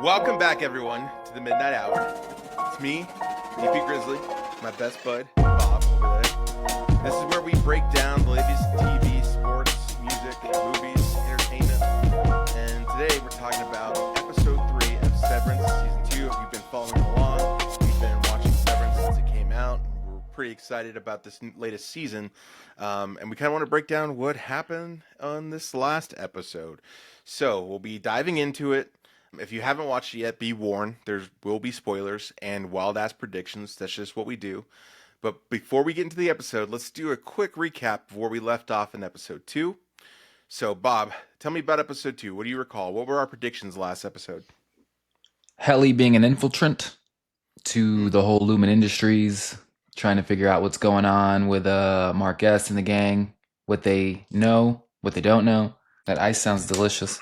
Welcome back, everyone, to the Midnight Hour. It's me, DP Grizzly, my best bud, Bob, over there. This is where we break down the latest TV, sports, music, movies, entertainment. And today we're talking about episode 3 of Severance, season 2. If you've been following along, we've been watching Severance since it came out. We're pretty excited about this latest season. And we kind of want to break down what happened on this last episode. So we'll be diving into it. If you haven't watched it yet, be warned. There will be spoilers and wild-ass predictions. That's just what we do. But before we get into the episode, let's do a quick recap of where we left off in episode 2. So, Bob, tell me about episode 2. What do you recall? What were our predictions last episode? Helly being an infiltrant to the whole Lumen Industries, trying to figure out what's going on with Mark S. and the gang, what they know, what they don't know. That ice sounds delicious.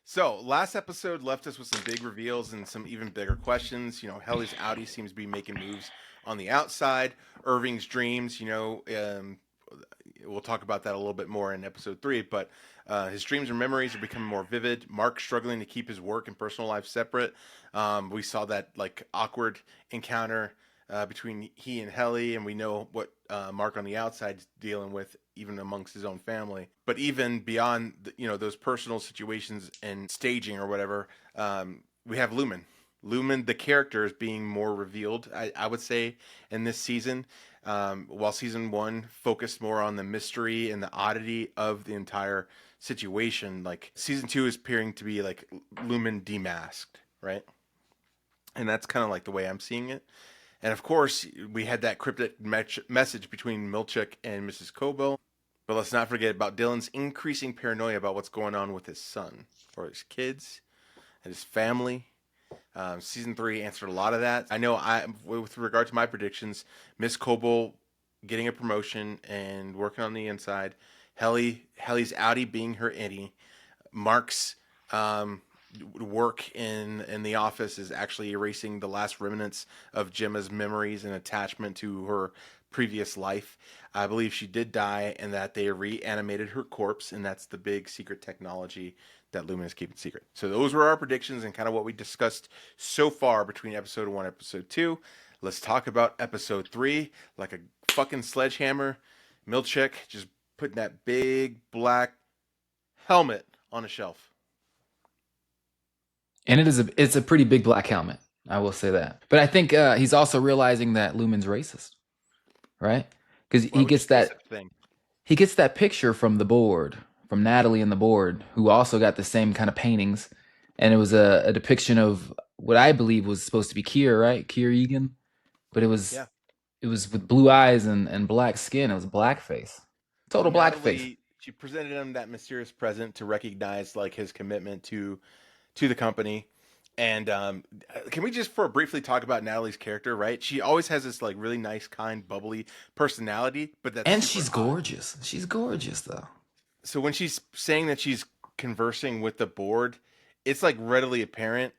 So, last episode left us with some big reveals and some even bigger questions. Helly's outie seems to be making moves on the outside. Irving's dreams, we'll talk about that a little bit more in episode 3, but his dreams and memories are becoming more vivid. Mark struggling to keep his work and personal life separate. We saw that awkward encounter between he and Helly, and we know what Mark on the outside is dealing with, even amongst his own family. But even beyond, those personal situations and staging or whatever, we have Lumen. Lumen, the character, is being more revealed, I would say, in this season. While season 1 focused more on the mystery and the oddity of the entire situation, season 2 is appearing to be Lumen demasked, right? And that's kind of the way I'm seeing it. And of course, we had that cryptic message between Milchik and Mrs. Kobo. But let's not forget about Dylan's increasing paranoia about what's going on with his son, or his kids, and his family. Season 3 answered a lot of that. I know with regard to my predictions, Miss Kobo getting a promotion and working on the inside, Helly's outie being her innie, Mark's work in the office is actually erasing the last remnants of Gemma's memories and attachment to her previous life. I believe she did die and that they reanimated her corpse, and that's the big secret technology that Lumen is keeping secret. So those were our predictions and kind of what we discussed so far between episode 1 and episode 2. Let's talk about episode 3. Like a fucking sledgehammer, Milchik just putting that big black helmet on a shelf. And it's a pretty big black helmet, I will say that. But I think he's also realizing that Lumen's racist, right? Because he gets that picture from the board, from Natalie and the board, who also got the same kind of paintings, and it was a depiction of what I believe was supposed to be Kier, right? Kier Egan, but it was with blue eyes and black skin. It was blackface, total blackface. She presented him that mysterious present to recognize his commitment to the company. And can we just briefly talk about Natalie's character, right? She always has this really nice, kind, bubbly personality, but She's gorgeous. She's gorgeous though. So when she's saying that she's conversing with the board, it's readily apparent,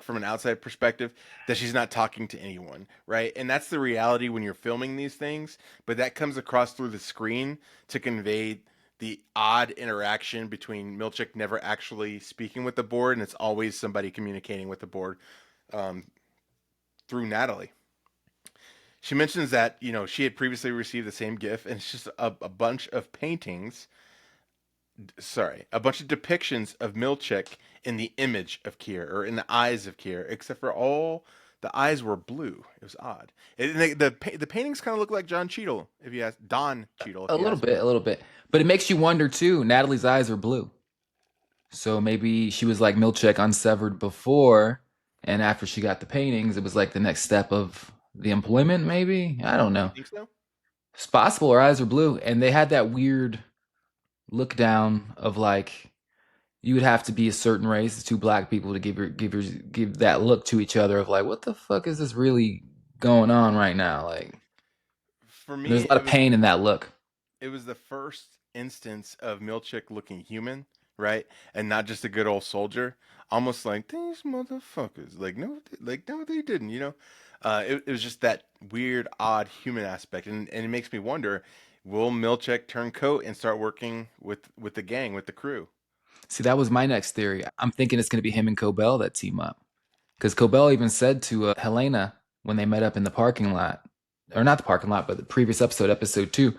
from an outside perspective, that she's not talking to anyone, right? And that's the reality when you're filming these things, but that comes across through the screen to convey the odd interaction between Milchik never actually speaking with the board, and it's always somebody communicating with the board through Natalie. She mentions that, she had previously received the same gift, and it's just a bunch of paintings, a bunch of depictions of Milchik in the image of Kier, or in the eyes of Kier, except for all the eyes were blue. It was odd. The paintings kind of look like John Cheadle, if you ask Don Cheadle. A little bit. But it makes you wonder too. Natalie's eyes are blue, so maybe she was like Milchik, unsevered before, and after she got the paintings, it was the next step of the employment. Maybe, I don't know. You think so? It's possible. Her eyes are blue, and they had that weird look down of you would have to be a certain race, two black people, to give that look to each other of what the fuck is this really going on right now? For me, there's a lot of pain in that look. It was the first instance of Milchik looking human, right, and not just a good old soldier. Almost these motherfuckers, no, they didn't, It was just that weird, odd human aspect, and it makes me wonder: will Milchik turn coat and start working with the gang, with the crew? See, that was my next theory. I'm thinking it's going to be him and Cobell that team up. Because Cobell even said to Helena when they met up in the parking lot, or not the parking lot, but the previous episode, episode 2,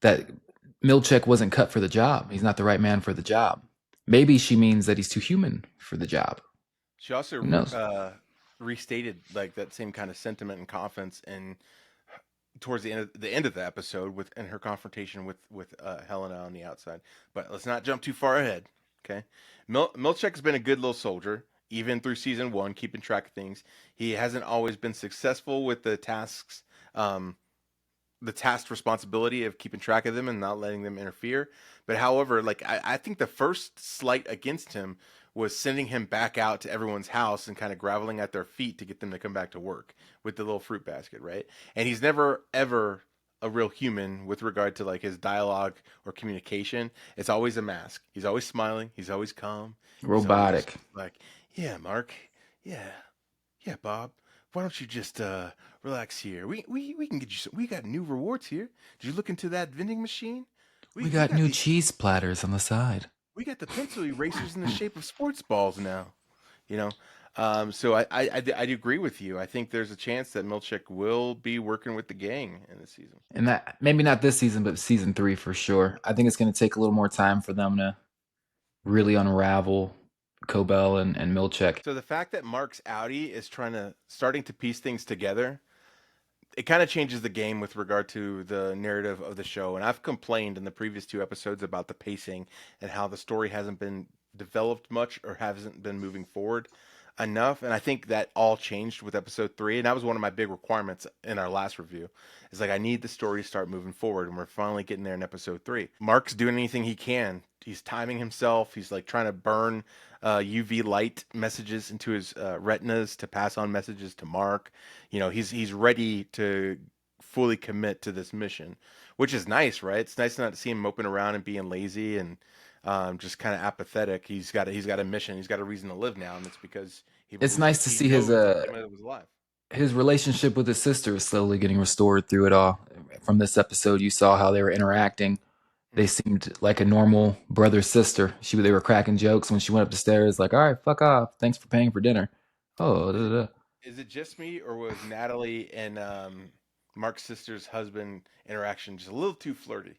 that Milchik wasn't cut for the job. He's not the right man for the job. Maybe she means that he's too human for the job. She also Who knows? restated like that same kind of sentiment and confidence and towards the end of the episode with and her confrontation with Helena on the outside. But let's not jump too far ahead. Okay, Milchek has been a good little soldier even through season 1, keeping track of things. He hasn't always been successful with the tasks, the task responsibility of keeping track of them and not letting them interfere. But however, like I think the first slight against him was sending him back out to everyone's house and kind of groveling at their feet to get them to come back to work with the little fruit basket, right? And he's never ever a real human with regard to like his dialogue or communication. It's always a mask. He's always smiling. He's always calm. He's always Robotic. like, yeah, Mark. Yeah. Yeah, Bob. Why don't you just relax here? We can get you some. We got new rewards here. Did you look into that vending machine? We We got got new the cheese platters on the side. we got the pencil erasers in the shape of sports balls now. You know, so I do agree with you. I think there's a chance that Milchik will be working with the gang in this season. And that maybe not this season, but season 3 for sure. I think it's going to take a little more time for them to really unravel Cobell and Milchik. So the fact that Mark's Audi is starting to piece things together, it kind of changes the game with regard to the narrative of the show. And I've complained in the previous 2 episodes about the pacing and how the story hasn't been developed much or hasn't been moving forward enough. And I think that all changed with episode 3. And that was one of my big requirements in our last review. It's like, I need the story to start moving forward. And we're finally getting there in episode 3. Mark's doing anything he can. He's timing himself. He's like trying to burn UV light messages into his retinas to pass on messages to Mark. You know, he's ready to fully commit to this mission, which is nice, right? It's nice not to see him moping around and being lazy and just kind of apathetic. He's got a mission. He's got a reason to live now, and it's because It's nice to see his was alive. His relationship with his sister is slowly getting restored through it all. From this episode, you saw how they were interacting. They seemed like a normal brother sister. They were cracking jokes when she went up the stairs, like, "All right, fuck off. Thanks for paying for dinner." Oh, da, da, da. Is it just me, or was Natalie and Mark's sister's husband interaction just a little too flirty?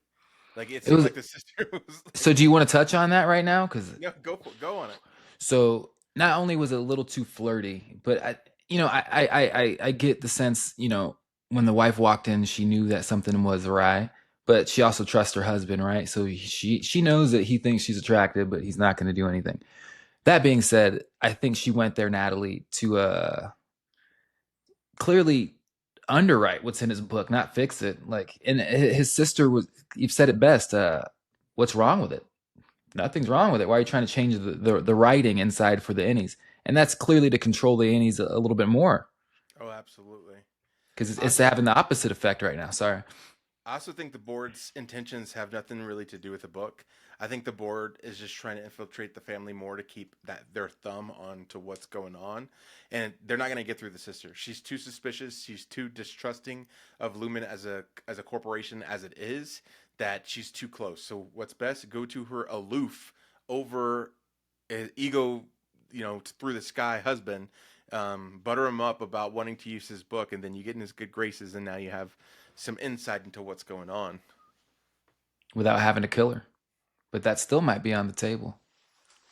Like it It seemed was. like the sister was like, So, do you want to touch on that right now? Because no, go on it. so not only was it a little too flirty, but I get the sense, when the wife walked in, she knew that something was awry, but she also trusts her husband, right? So she knows that he thinks she's attractive, but he's not going to do anything. That being said, I think she went there, Natalie, to clearly underwrite what's in his book, not fix it. Like, and his sister was, you've said it best. What's wrong with it? Nothing's wrong with it. Why are you trying to change the writing inside for the innies? And that's clearly to control the innies a little bit more. Oh, absolutely. Because it's having the opposite effect right now. Sorry. I also think the board's intentions have nothing really to do with the book. I think the board is just trying to infiltrate the family more to keep their thumb on to what's going on, and they're not going to get through the sister. She's too suspicious. She's too distrusting of Lumen as a corporation as it is. That she's too close. So what's best? Go to her aloof, over ego, through the sky husband. Butter him up about wanting to use his book, and then you get in his good graces, and now you have some insight into what's going on without having to kill her. But that still might be on the table.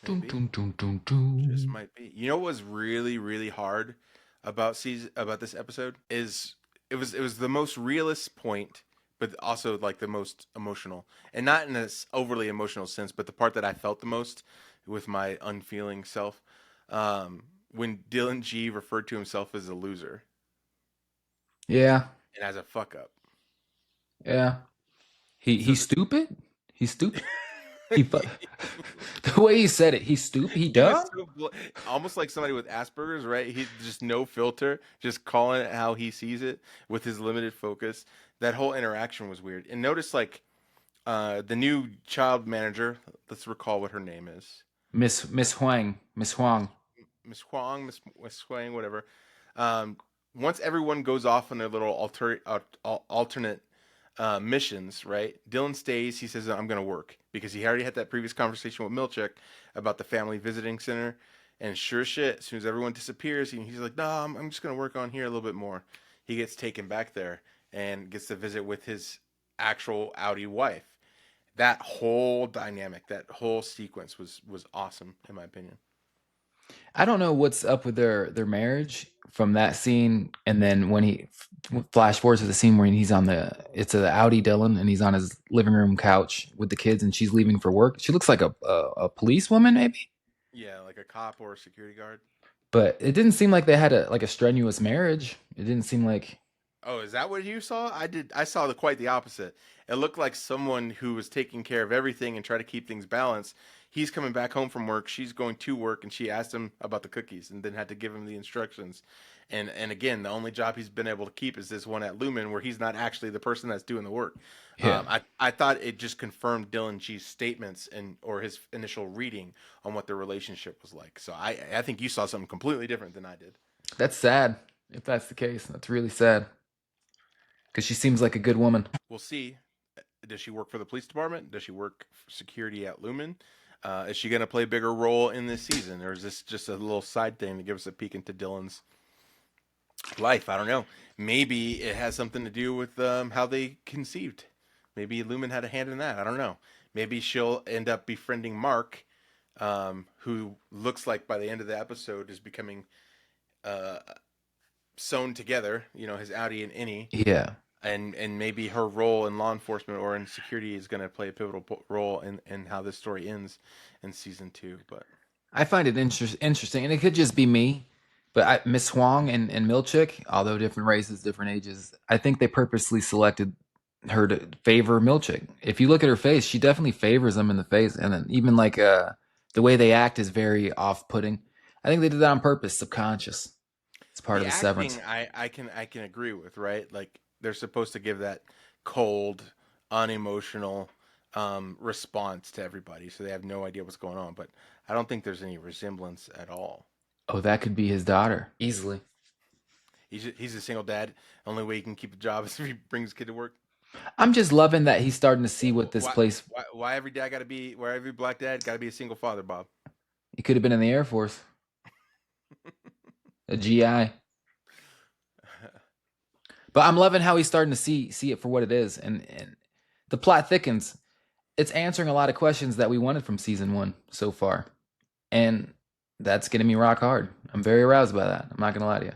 Maybe. Dun, dun, dun, dun, dun. Just might be. You know what was really, really hard about this episode is it was the most realist point, but also like the most emotional, and not in this overly emotional sense, but the part that I felt the most with my unfeeling self, when Dylan G referred to himself as a loser. Yeah. And as a fuck up. Yeah. He's stupid. He's stupid. The way he said it, he's stupid. He dumb. Almost like somebody with Asperger's, right? He just no filter, just calling it how he sees it with his limited focus. That whole interaction was weird. And notice like the new child manager. Let's recall what her name is. Miss Huang. Miss Huang, whatever. Once everyone goes off on their little alternate missions, right? Dylan stays. He says, I'm going to work because he already had that previous conversation with Milchik about the family visiting center. And sure shit, as soon as everyone disappears, he's like, no, I'm just going to work on here a little bit more. He gets taken back there and gets to visit with his actual Audi wife. That whole dynamic, that whole sequence was awesome, in my opinion. I don't know what's up with their marriage from that scene, and then when he flash forward to the scene where he's on it's a Audi Dylan, and he's on his living room couch with the kids, and she's leaving for work. She looks like a policewoman, maybe. Yeah, like a cop or a security guard. But it didn't seem like they had a strenuous marriage. It didn't seem like. Oh, is that what you saw? I did. I saw quite the opposite. It looked like someone who was taking care of everything and try to keep things balanced. He's coming back home from work. She's going to work, and she asked him about the cookies, and then had to give him the instructions. And again, the only job he's been able to keep is this one at Lumen, where he's not actually the person that's doing the work. Yeah, I thought it just confirmed Dylan G's statements and or his initial reading on what their relationship was like. So I think you saw something completely different than I did. that's sad. If that's the case, that's really sad because she seems like a good woman. We'll see. Does she work for the police department? Does she work for security at Lumen? Is she going to play a bigger role in this season, or is this just a little side thing to give us a peek into Dylan's life? I don't know. Maybe it has something to do with how they conceived. Maybe Lumen had a hand in that. I don't know. Maybe she'll end up befriending Mark, who looks like by the end of the episode is becoming uh, sewn together. You know, his Audi and Innie, Yeah, and maybe her role in law enforcement or in security is going to play a pivotal role in how this story ends in season 2. But I find it interesting, and it could just be me. But Miss Huang and Milchik, although different races, different ages, I think they purposely selected her to favor Milchik. If you look at her face, she definitely favors him in the face, and then even like the way they act is very off-putting. I think they did that on purpose, subconscious. It's part the of the severance. acting, I can agree with, right? Like they're supposed to give that cold, unemotional response to everybody, so they have no idea what's going on. But I don't think there's any resemblance at all. Oh, that could be his daughter easily. He's a single dad. Only way he can keep a job is if he brings his kid to work. I'm just loving that he's starting to see what this Why place. why every dad got to be? Why every black dad got to be a single father, Bob? He could have been in the Air Force, a GI. But I'm loving how he's starting to see it for what it is, and the plot thickens. It's answering a lot of questions that we wanted from season 1 so far, and that's getting me rock hard. I'm very aroused by that. I'm not gonna lie to you.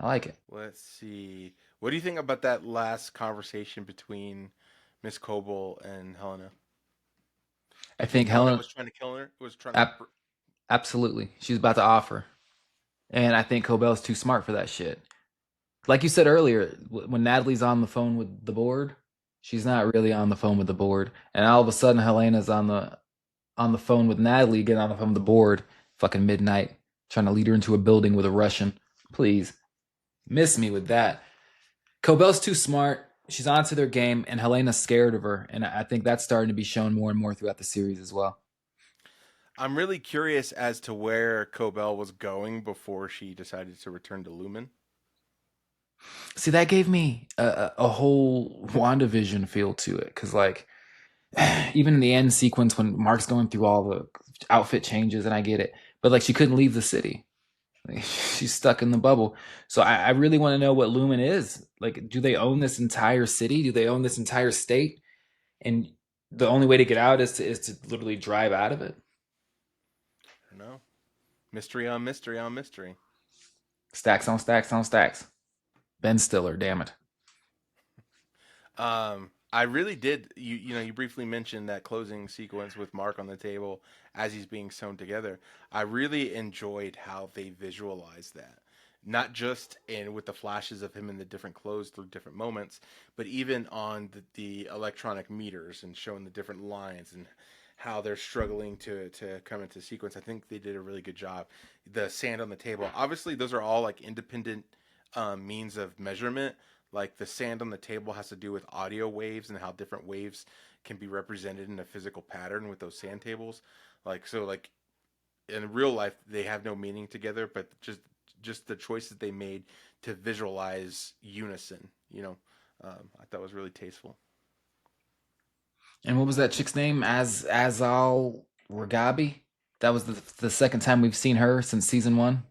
I like it. Let's see. What do you think about that last conversation between Miss Coble and Helena? I You think think Helena Helen, was trying to kill her? Was trying to? ab- absolutely, she's about to offer, and I think Cobell's too smart for that shit. Like you said earlier, when Natalie's on the phone with the board, she's not really on the phone with the board, and all of a sudden Helena's on the phone with Natalie, getting on the phone with the board, fucking midnight, trying to lead her into a building with a Russian. Please, miss me with that. Cobell's too smart. She's onto their game, and Helena's scared of her, and I think that's starting to be shown more and more throughout the series as well. I'm really curious as to where Cobell was going before she decided to return to Lumen. See, that gave me a whole WandaVision feel to it, because like even in the end sequence when Mark's going through all the outfit changes, and I get it, but like she couldn't leave the city. Like, she's stuck in the bubble. So I really want to know what Lumen is. Like, do they own this entire city? Do they own this entire state? And the only way to get out is to literally drive out of it. I don't know. Mystery on mystery on mystery. Stacks on stacks on stacks. Ben Stiller, damn it. I really did. You briefly mentioned that closing sequence with Mark on the table as he's being sewn together. I really enjoyed how they visualized that, not just in with the flashes of him in the different clothes through different moments, but even on the electronic meters and showing the different lines and how they're struggling to come into sequence. I think they did a really good job. The sand on the table, obviously, those are all like independent means of measurement. Like the sand on the table has to do with audio waves and how different waves can be represented in a physical pattern with those sand tables. Like so, like in real life, they have no meaning together, but just the choices they made to visualize unison. I thought was really tasteful. And what was that chick's name? Azal Ragabi. That was the second time we've seen her since season 1.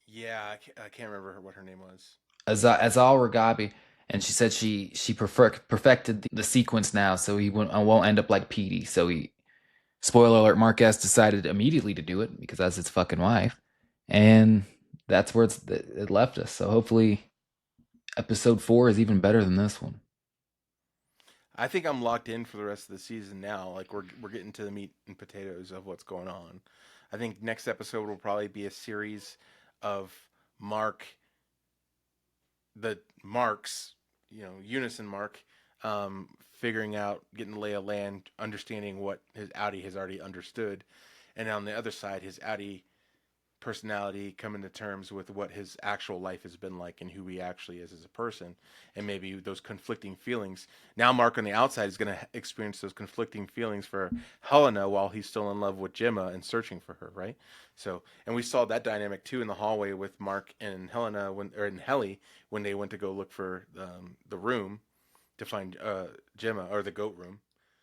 Yeah, I can't remember what her name was. Azal Ragabi, and she said she perfected the sequence now, so he won't end up like Petey. So he, spoiler alert, Marquez decided immediately to do it because that's his fucking wife, and that's where it left us. So hopefully, episode 4 is even better than this one. I think I'm locked in for the rest of the season now. Like we're getting to the meat and potatoes of what's going on. I think next episode will probably be a series of Mark, the Marks, Unison Mark, figuring out, getting the lay of land, understanding what his Audi has already understood, and on the other side, his Audi personality coming to terms with what his actual life has been like and who he actually is as a person, and maybe those conflicting feelings. Now Mark on the outside is going to experience those conflicting feelings for Helena while he's still in love with Gemma and searching for her, right? So, and we saw that dynamic too in the hallway with Mark and Helena in Helly when they went to go look for the room to find Gemma, or the goat room,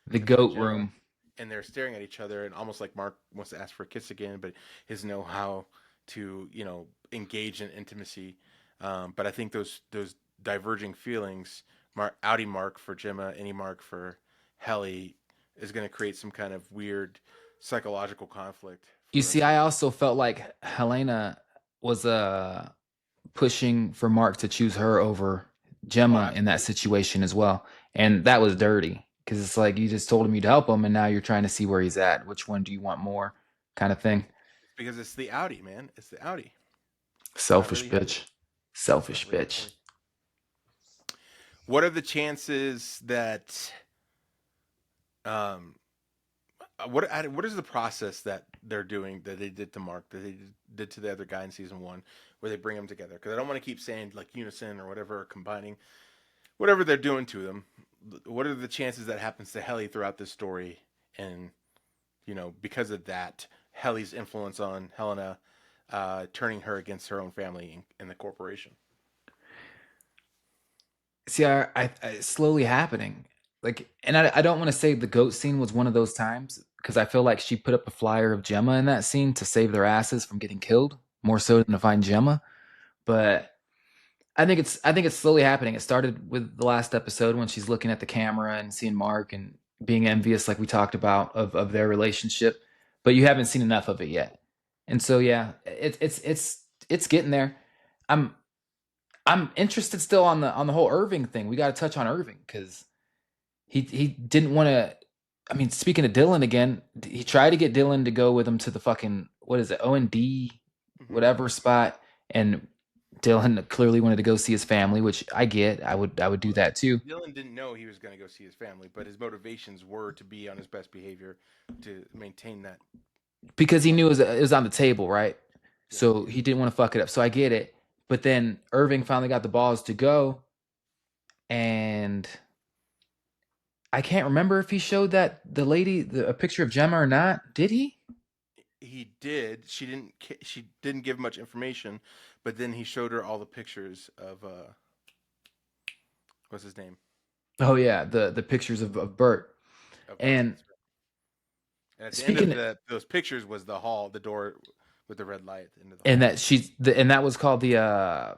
The to find goat Gemma, room. and they're staring at each other, and almost like Mark wants to ask for a kiss again, but his know how to engage in intimacy. But I think those diverging feelings, Audi Mark for Gemma, any Mark for Helly, is going to create some kind of weird psychological conflict. You see, I also felt like Helena was pushing for Mark to choose her over Gemma in that situation as well, and that was dirty because it's like you just told him you'd help him, and now you're trying to see where he's at. Which one do you want more, kind of thing. It's because it's the Audi, man. It's the Audi. Selfish really bitch. Heavy. Selfish really bitch. Heavy. What are the chances that what is the process that they're doing, that they did to Mark, that they did to the other guy in season 1, where they bring them together? Because I don't want to keep saying like unison or whatever, or combining whatever they're doing to them. What are the chances that happens to Helly throughout this story? And because of that, Helly's influence on Helena, turning her against her own family and the corporation. See, I slowly happening. Like, and I don't want to say the goat scene was one of those times, because I feel like she put up a flyer of Gemma in that scene to save their asses from getting killed, more so than to find Gemma. But I think it's slowly happening. It started with the last episode when she's looking at the camera and seeing Mark and being envious, like we talked about, of their relationship. But you haven't seen enough of it yet, and so yeah, it's getting there. I'm interested still on the whole Irving thing. We got to touch on Irving because he didn't want to. I mean, speaking of Dylan again, he tried to get Dylan to go with him to the fucking, what is it, O&D whatever spot, and Dylan clearly wanted to go see his family, which I get. I would do that too. Dylan didn't know he was going to go see his family, but his motivations were to be on his best behavior to maintain that. Because he knew it was on the table, right? Yeah. So he didn't want to fuck it up. So I get it. But then Irving finally got the balls to go, and I can't remember if he showed that the lady a picture of Gemma or not. Did he? He did. She didn't give much information, but then he showed her all the pictures of what's his name? Oh yeah, the pictures of Bert. And at the end of those pictures was the hall, the door with the red light at the end of the hall. And that was called the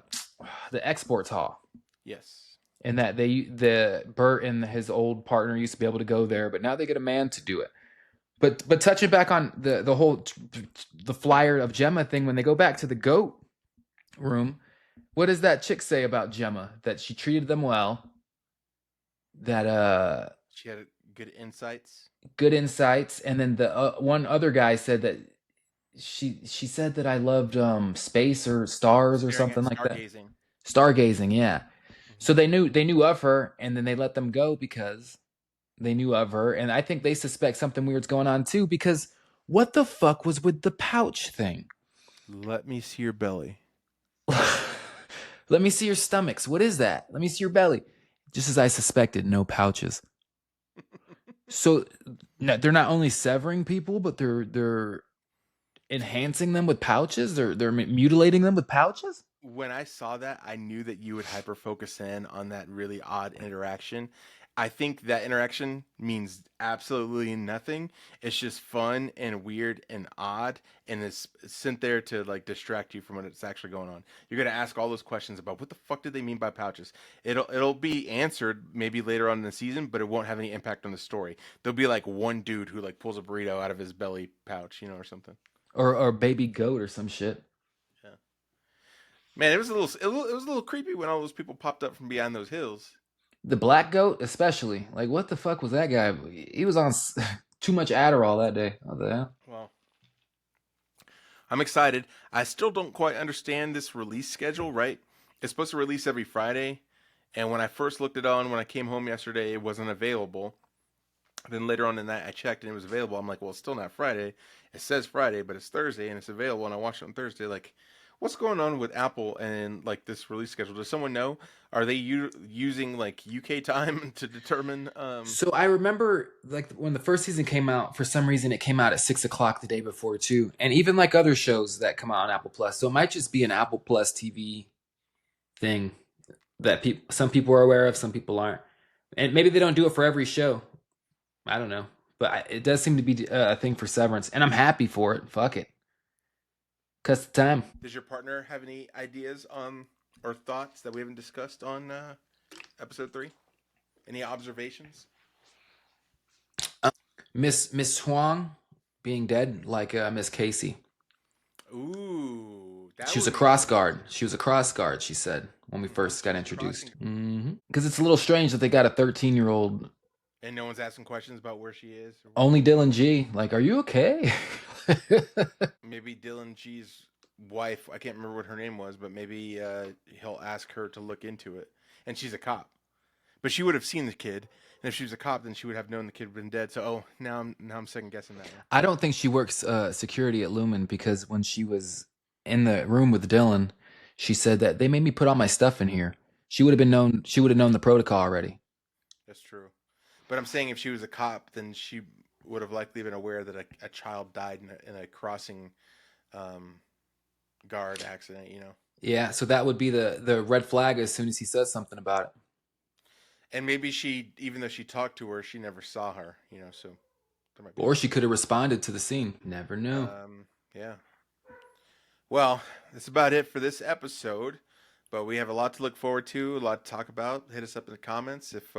exports hall. Yes. And that the Bert and his old partner used to be able to go there, but now they get a man to do it. But touching back on the whole the flyer of Gemma thing, when they go back to the goat room, what does that chick say about Gemma? That she treated them well. That she had good insights. Good insights, and then the one other guy said that she said that I loved space or stars or something like that. Stargazing, yeah. Mm-hmm. So they knew of her, and then they let them go because they knew of her, and I think they suspect something weird's going on too, because what the fuck was with the pouch thing? Let me see your belly. Let me see your stomachs. What is that? Let me see your belly. Just as I suspected, no pouches. So they're not only severing people, but they're enhancing them with pouches. They're mutilating them with pouches. when I saw that, I knew that you would hyper focus in on that really odd interaction. I think that interaction means absolutely nothing. It's just fun and weird and odd, and it's sent there to like distract you from what it's actually going on. You're gonna ask all those questions about what the fuck did they mean by pouches. It'll be answered maybe later on in the season, but it won't have any impact on the story. There'll be like one dude who like pulls a burrito out of his belly pouch, or something. Or baby goat or some shit. Yeah. Man, it was a little creepy when all those people popped up from behind those hills. The black goat, especially. Like, what the fuck was that guy? He was on too much Adderall that day. What the hell? Well, I'm excited. I still don't quite understand this release schedule, right? It's supposed to release every Friday, and when I first looked it on, when I came home yesterday, it wasn't available. Then later on in that, I checked and it was available. I'm like, well, it's still not Friday. It says Friday, but it's Thursday and it's available. And I watched it on Thursday. Like, what's going on with Apple and like this release schedule? Does someone know? Are they using like UK time to determine? So I remember like when the first season came out, for some reason it came out at 6 o'clock the day before too. And even like other shows that come out on Apple Plus. So it might just be an Apple Plus TV thing that some people are aware of, some people aren't. And maybe they don't do it for every show. I don't know. But it does seem to be a thing for Severance. And I'm happy for it. Fuck it. Cuss the time. Does your partner have any ideas on or thoughts that we haven't discussed on episode 3? Any observations? Miss Huang being dead like Miss Casey. Ooh. She was a cross guard. She was a cross guard, she said, when we first got introduced. Because it's a little strange that they got a 13-year-old. And no one's asking questions about where she is? Only Dylan G. Like, are you okay? Maybe Dylan G's wife, I can't remember what her name was, but maybe he'll ask her to look into it. And she's a cop. But she would have seen the kid. And if she was a cop, then she would have known the kid had been dead. So, now I'm second guessing that one. I don't think she works security at Lumen, because when she was in the room with Dylan, she said that they made me put all my stuff in here. She would have known the protocol already. That's true. But I'm saying if she was a cop, then she would have likely been aware that a child died in a crossing guard accident, Yeah, so that would be the red flag as soon as he says something about it. And maybe she, even though she talked to her, she never saw her, so there might be. Or she could have responded to the scene. Never knew. Yeah. Well, that's about it for this episode. But we have a lot to look forward to, a lot to talk about. Hit us up in the comments if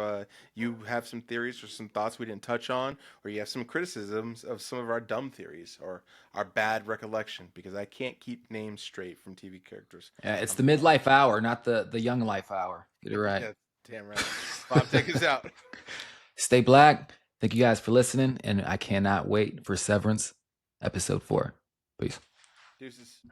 you have some theories or some thoughts we didn't touch on, or you have some criticisms of some of our dumb theories or our bad recollection, because I can't keep names straight from TV characters. Yeah, it's the midlife hour, not the young life hour. Get it right. Yeah, damn right. Bob, take us out. Stay black. Thank you guys for listening, and I cannot wait for Severance episode 4. Peace. Deuces.